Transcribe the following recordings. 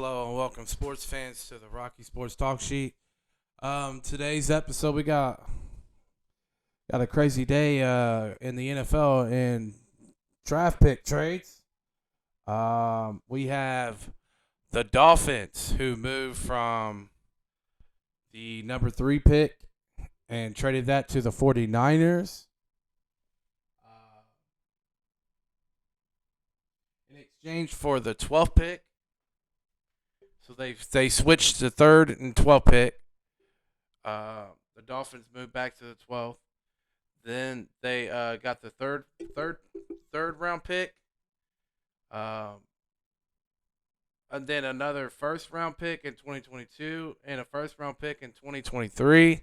Hello and welcome, sports fans, to the Rocky Sports Talk Sheet. Today's episode, we got a crazy day in the NFL in draft pick trades. We have the Dolphins, who moved from the number 3 pick and traded that to the 49ers. In exchange for the 12th pick. So they switched the 3rd and 12th pick. The Dolphins moved back to the 12th. Then they got the third round pick. And then another first round pick in 2022 and a first round pick in 2023.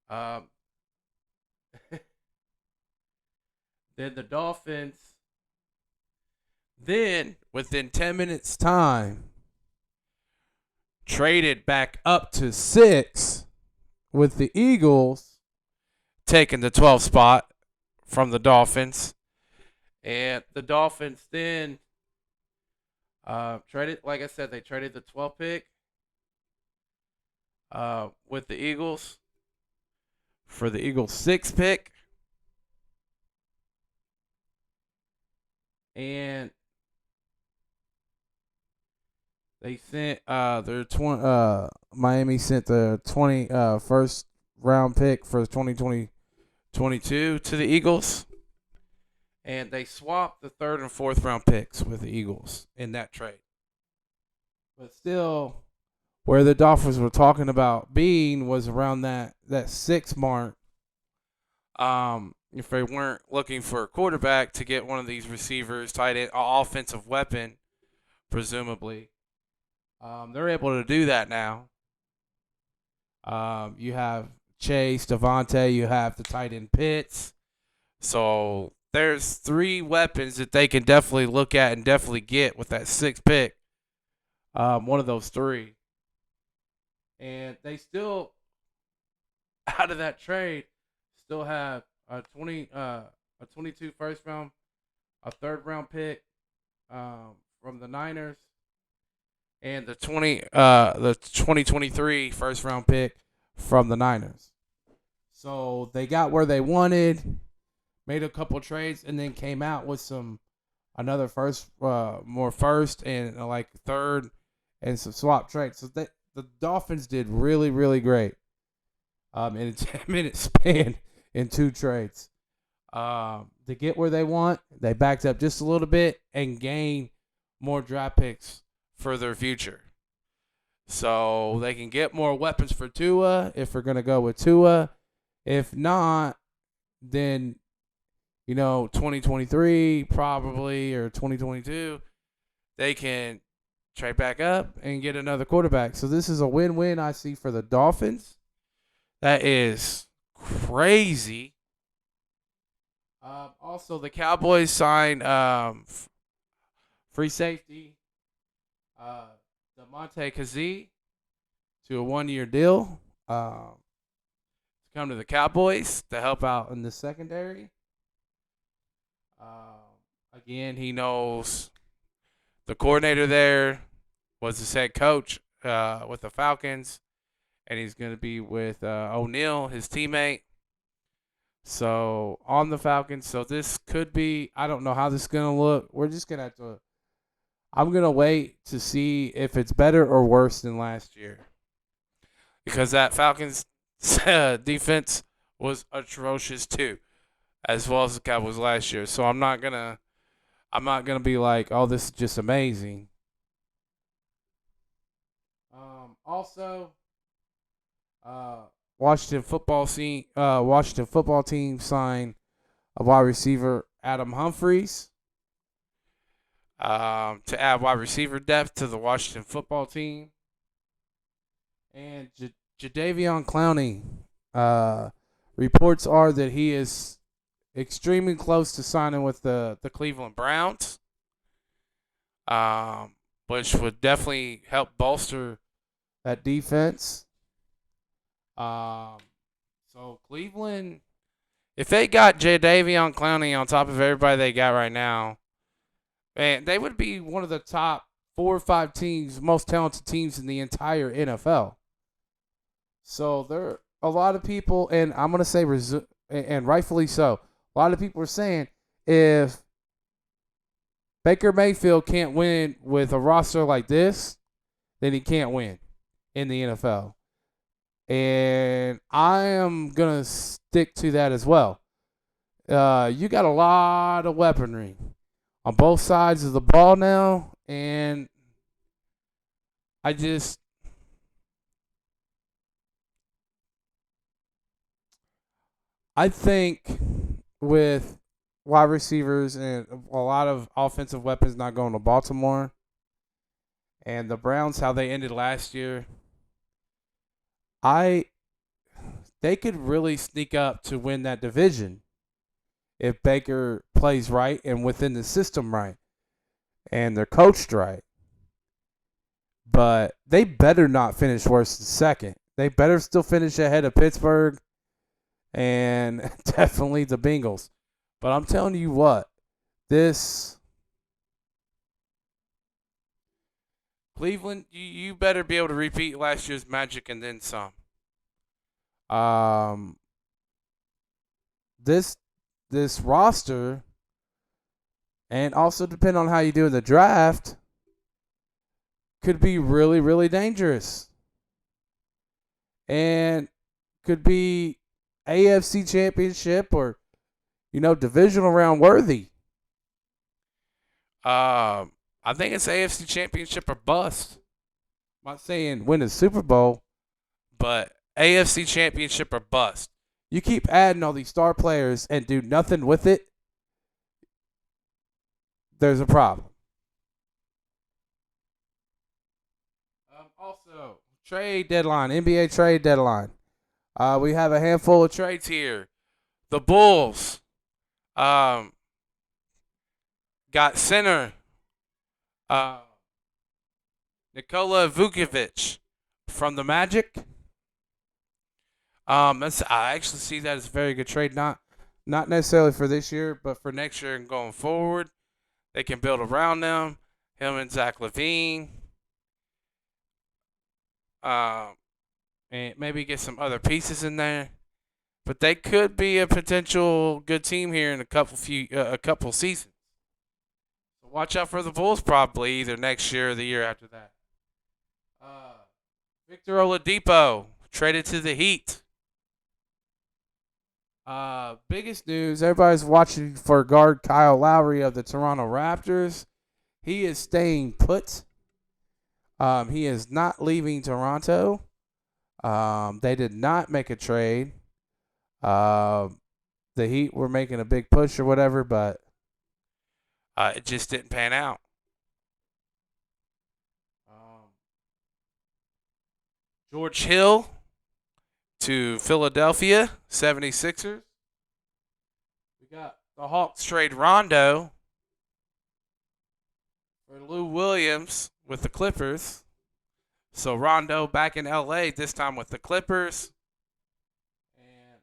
Then the Dolphins, then within 10 minutes time, traded back up to 6 with the Eagles taking the 12th spot from the Dolphins. And the Dolphins then traded, like I said, they traded the 12th pick with the Eagles for the Eagles' 6th pick. And they sent Miami sent the 21st round pick for 2022 to the Eagles. And they swapped the 3rd and 4th round picks with the Eagles in that trade. But still, where the Dolphins were talking about being was around that 6 mark. If they weren't looking for a quarterback to get one of these receivers, tight end, offensive weapon, presumably, they're able to do that now. You have Chase, Devontae, you have the tight end Pitts. So there's 3 weapons that they can definitely look at and definitely get with that 6th pick. One of those 3. And they still, out of that trade, still have a 22 first round, a 3rd round pick from the Niners, and the 2023 first round pick from the Niners. So they got where they wanted, made a couple trades, and then came out with another more first and like 3rd and some swap trades. So the Dolphins did really, really great in a 10-minute span in 2 trades. To get where they want, they backed up just a little bit and gained more draft picks for their future. So they can get more weapons for Tua if we're going to go with Tua. If not, then, 2023 probably, or 2022, they can trade back up and get another quarterback. So this is a win-win I see for the Dolphins. That is crazy. Also, the Cowboys signed free safety Mcgee to a 1-year deal to come to the Cowboys to help out in the secondary. Again, he knows the coordinator there was his head coach with the Falcons, and he's going to be with O'Neal, his teammate. So, on the Falcons. So, this could be, I don't know how this is going to look. We're just going to have to, I'm going to wait to see if it's better or worse than last year. Because that Falcons defense was atrocious too, as well as the Cowboys last year. So, I'm not going to be like, oh, this is just amazing. Also, Washington football team signed a wide receiver, Adam Humphries, to add wide receiver depth to the Washington football team. And Jadeveon Clowney, reports are that he is extremely close to signing with the Cleveland Browns, which would definitely help bolster that defense. So Cleveland, if they got Jadeveon Clowney on top of everybody they got right now, man, they would be one of the top 4 or 5 teams, most talented teams in the entire NFL. So there are a lot of people, and I'm gonna say, and rightfully so. A lot of people are saying if Baker Mayfield can't win with a roster like this, then he can't win in the NFL. And I am going to stick to that as well. You got a lot of weaponry on both sides of the ball now. And I think with wide receivers and a lot of offensive weapons not going to Baltimore and the Browns, how they ended last year, they could really sneak up to win that division if Baker plays right and within the system right and they're coached right. But they better not finish worse than second. They better still finish ahead of Pittsburgh and definitely the Bengals. But I'm telling you what, this Cleveland, you better be able to repeat last year's magic and then some. This roster, and also depend on how you do in the draft, could be really, really dangerous. And could be AFC Championship or, divisional round worthy. I think it's AFC Championship or bust. I'm not saying win the Super Bowl, but AFC Championship or bust. You keep adding all these star players and do nothing with it, there's a problem. Also, trade deadline, NBA trade deadline. We have a handful of trades here. The Bulls got center Nikola Vucevic from the Magic. I actually see that as a very good trade. Not necessarily for this year, but for next year and going forward. They can build around them. Him and Zach LaVine. And maybe get some other pieces in there. But they could be a potential good team here in a couple seasons. So watch out for the Bulls probably either next year or the year after that. Victor Oladipo traded to the Heat. Biggest news, everybody's watching for guard Kyle Lowry of the Toronto Raptors. He is staying put. He is not leaving Toronto. They did not make a trade. The Heat were making a big push or whatever, but it just didn't pan out. George Hill to Philadelphia 76ers. We got the Hawks trade Rondo for Lou Williams with the Clippers. So Rondo back in LA, this time with the Clippers. And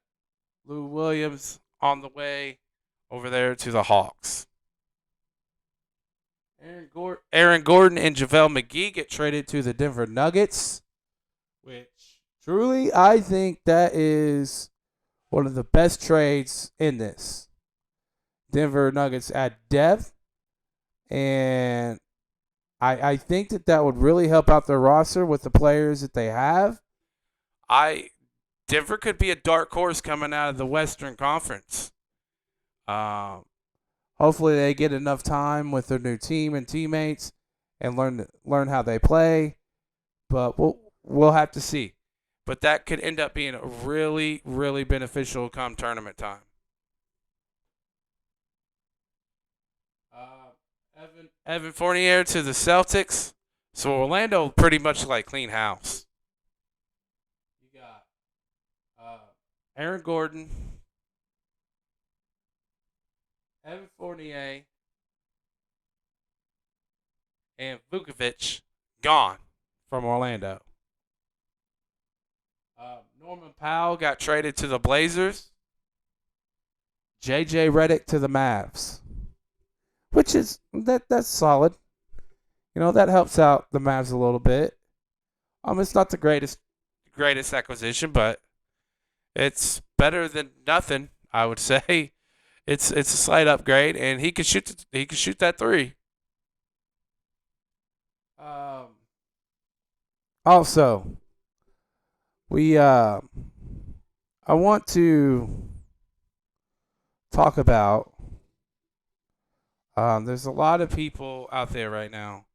Lou Williams on the way over there to the Hawks. Aaron Gordon and Javel Mcgee get traded to the Denver Nuggets, which truly I think that is one of the best trades in this. Denver Nuggets add depth, and I think that would really help out their roster with the players that they have. Denver could be a dark horse coming out of the Western Conference. Hopefully they get enough time with their new team and teammates and learn how they play. But we'll have to see. But that could end up being really, really beneficial come tournament time. Evan Fournier to the Celtics. So Orlando pretty much like clean house. You got Aaron Gordon, Evan Fournier, and Vucevic gone from Orlando. Norman Powell got traded to the Blazers. JJ Redick to the Mavs. Which is that's solid. that helps out the Mavs a little bit. It's not the greatest acquisition, but it's better than nothing. I would say it's a slight upgrade, and he can shoot that three. Um, Also, we I want to talk about. There's a lot of people out there right now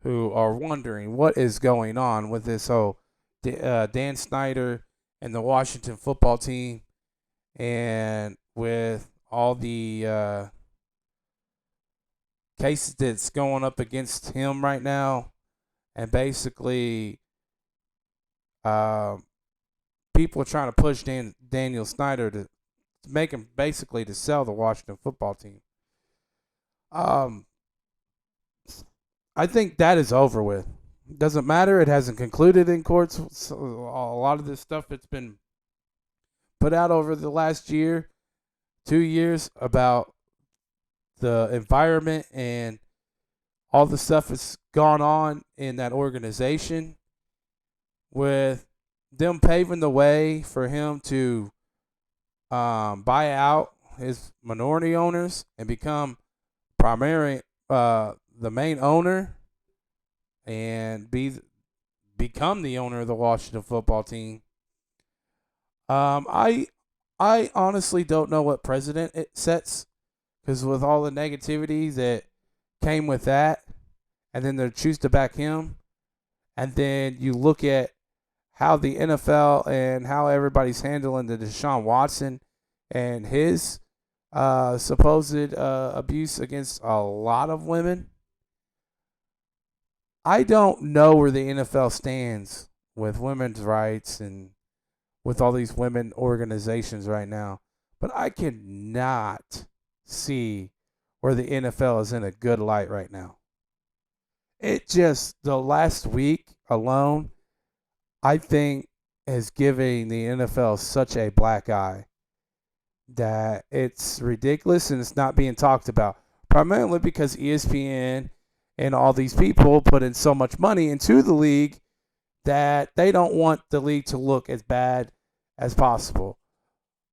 who are wondering what is going on with this whole Dan Snyder and the Washington football team, and with all the cases that's going up against him right now, and basically, uh, people are trying to push Daniel Snyder to make him basically to sell the Washington football team. Um, I think that is over with. Doesn't matter. It hasn't concluded in courts. So a lot of this stuff that's been put out over the last year, 2 years about the environment and all the stuff that's gone on in that organization, with them paving the way for him to buy out his minority owners and become primary the main owner and become the owner of the Washington football team. I honestly don't know what precedent it sets, because with all the negativity that came with that, and then they choose to back him, and then you look at how the NFL and how everybody's handling the Deshaun Watson and his supposed abuse against a lot of women. I don't know where the NFL stands with women's rights and with all these women organizations right now, but I cannot see where the NFL is in a good light right now. It just, the last week alone, I think, is giving the NFL such a black eye that it's ridiculous and it's not being talked about. Primarily because ESPN and all these people put in so much money into the league that they don't want the league to look as bad as possible.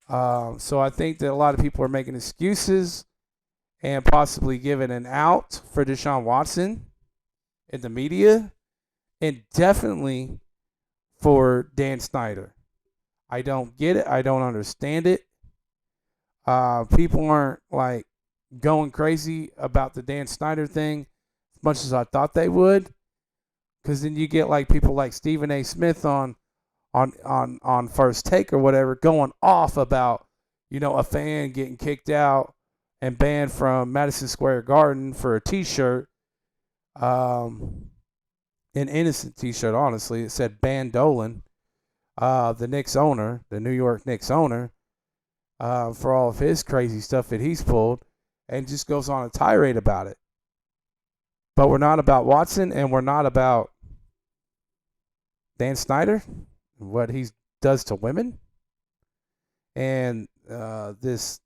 So I think that a lot of people are making excuses and possibly giving an out for Deshaun Watson in the media, and definitely for Dan Snyder. I don't get it. I don't understand it. People aren't like going crazy about the Dan Snyder thing as much as I thought they would, because then you get like people like Stephen A. Smith on First Take or whatever, going off about a fan getting kicked out and banned from Madison Square Garden for a T-shirt, an innocent T-shirt. Honestly, it said "Ban Dolan," the Knicks owner, the New York Knicks owner, for all of his crazy stuff that he's pulled, and just goes on a tirade about it. But we're not about Watson, and we're not about Dan Snyder, what he does to women. And this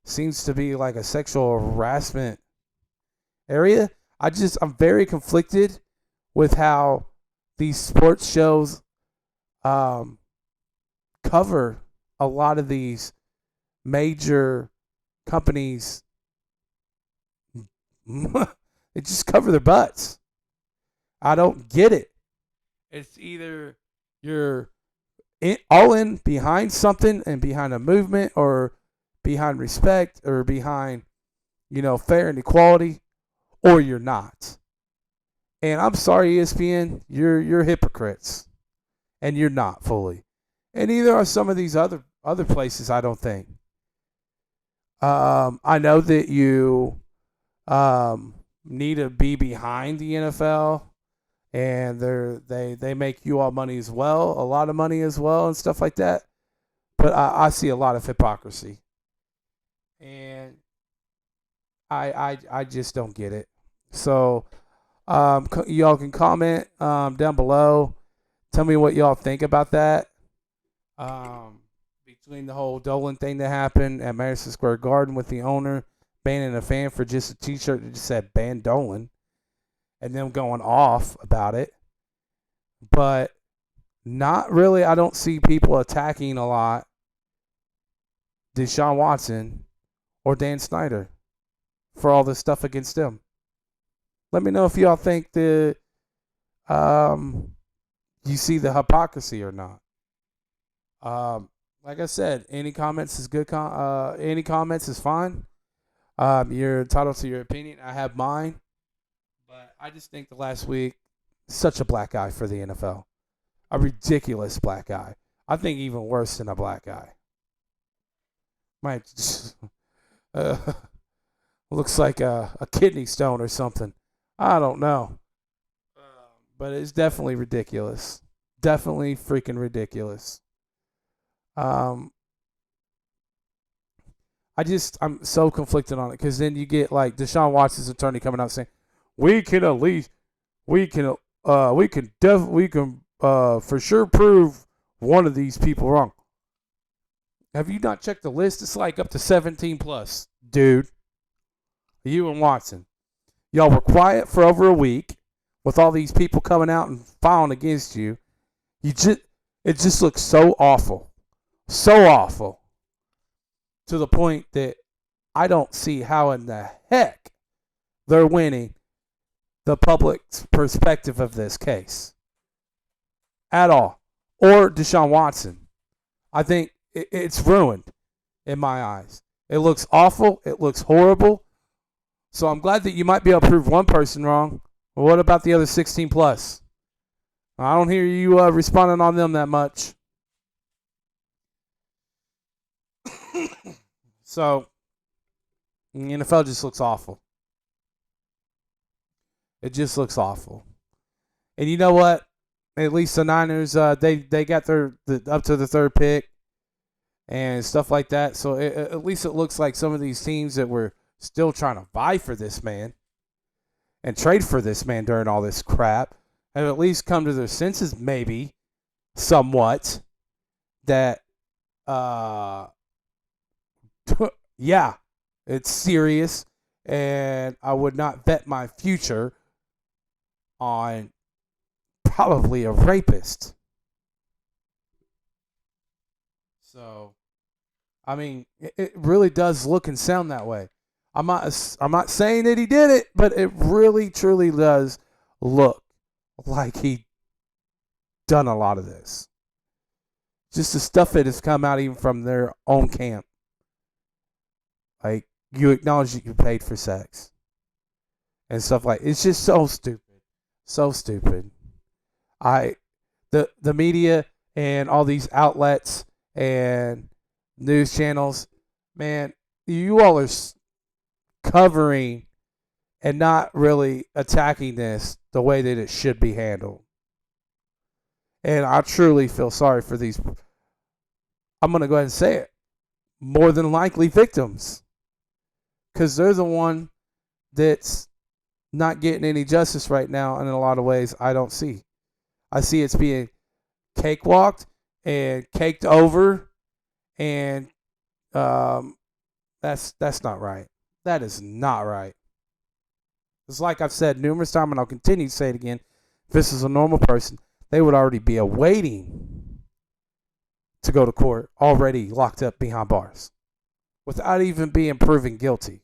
seems to be like a sexual harassment area. I'm very conflicted with how these sports shows cover a lot of these major companies. They just cover their butts. I don't get it. It's either you're all in behind something and behind a movement, or behind respect, or behind fair and equality, or you're not. And I'm sorry, ESPN, you're hypocrites, and you're not fully. And neither are some of these other places. I don't think. I know that you need to be behind the NFL, and they make you all money as well, a lot of money as well, and stuff like that. But I see a lot of hypocrisy, and I just don't get it. So y'all can comment down below. Tell me what y'all think about that. Between the whole Dolan thing that happened at Madison Square Garden with the owner banning a fan for just a T-shirt that just said "Ban Dolan," and them going off about it. But not really. I don't see people attacking a lot Deshaun Watson or Dan Snyder for all this stuff against them. Let me know if y'all think that you see the hypocrisy or not. Like I said, any comments is good. Any comments is fine. You're entitled to your opinion. I have mine, but I just think the last week, such a black eye for the NFL, a ridiculous black eye. I think even worse than a black eye. Might just, looks like a kidney stone or something. I don't know, but it's definitely ridiculous. Definitely freaking ridiculous. I'm so conflicted on it because then you get like Deshaun Watson's attorney coming out saying, we can for sure prove one of these people wrong. Have you not checked the list? It's like up to 17 plus, dude. You and Watson, y'all were quiet for over a week with all these people coming out and filing against you. It just looks so awful. So awful. To the point that I don't see how in the heck they're winning the public's perspective of this case. At all. Or Deshaun Watson. I think it's ruined in my eyes. It looks awful. It looks horrible. So I'm glad that you might be able to prove one person wrong. But what about the other 16 plus? I don't hear you responding on them that much. So, the NFL just looks awful. It just looks awful. And you know what? At least the Niners, they got up to the third pick and stuff like that. So, at least it looks like some of these teams that were still trying to vie for this man and trade for this man during all this crap have at least come to their senses, maybe, somewhat, that, yeah, it's serious, and I would not bet my future on probably a rapist. So, I mean, it really does look and sound that way. I'm not saying that he did it, but it really, truly does look like he done a lot of this. Just the stuff that has come out even from their own camp. Like, you acknowledge that you paid for sex. And stuff like, it's just so stupid. So stupid. The media and all these outlets and news channels, man, you all are covering and not really attacking this the way that it should be handled. And I truly feel sorry for these, I'm going to go ahead and say it, more than likely victims. Because they're the one that's not getting any justice right now, and in a lot of ways, I don't see. I see it's being cakewalked and caked over, and that's not right. That is not right. It's like I've said numerous times, and I'll continue to say it again. If this is a normal person, they would already be awaiting to go to court, already locked up behind bars, without even being proven guilty.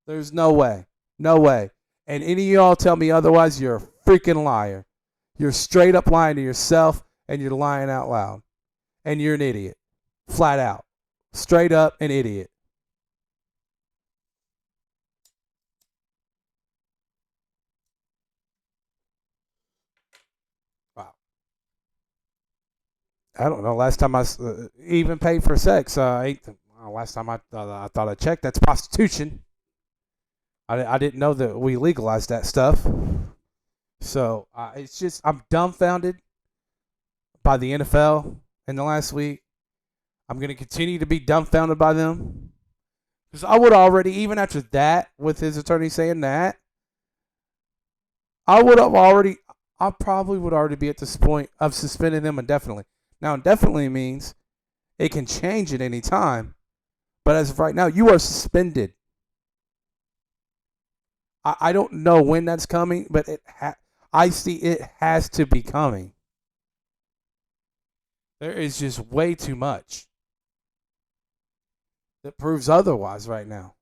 There's no way. No way. And any of y'all tell me otherwise, you're a freaking liar. You're straight up lying to yourself, and you're lying out loud. And you're an idiot. Flat out. Straight up an idiot. Wow. I don't know. Last time I even paid for sex, last time I thought I checked, that's prostitution. I didn't know that we legalized that stuff. So it's just, I'm dumbfounded by the NFL in the last week. I'm going to continue to be dumbfounded by them. Because I would already, even after that, with his attorney saying that, I probably would already be at this point of suspending them indefinitely. Now, indefinitely means it can change at any time. But as of right now, you are suspended. I don't know when that's coming, but I see it has to be coming. There is just way too much that proves otherwise right now.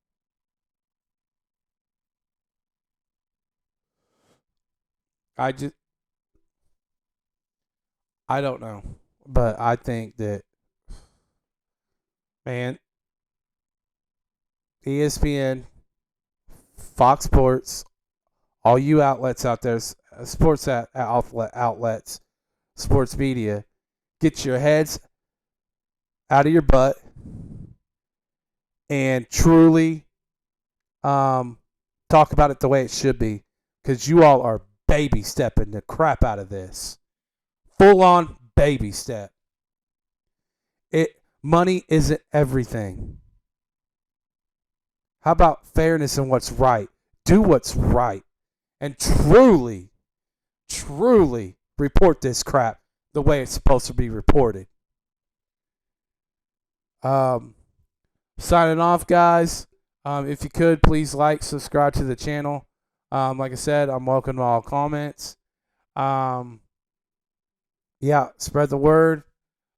I just I don't know, but I think that, man, ESPN, Fox Sports, all you outlets out there, sports outlets, sports media, get your heads out of your butt and truly talk about it the way it should be, because you all are baby stepping the crap out of this. Full on baby step. Money isn't everything. How about fairness and what's right? Do what's right and truly, truly report this crap the way it's supposed to be reported. Signing off, guys. If you could, please like, subscribe to the channel. Like I said, I'm welcome to all comments. Yeah, spread the word.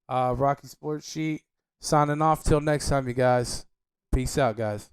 Rocky Sports Sheet signing off till next time, you guys. Peace out, guys.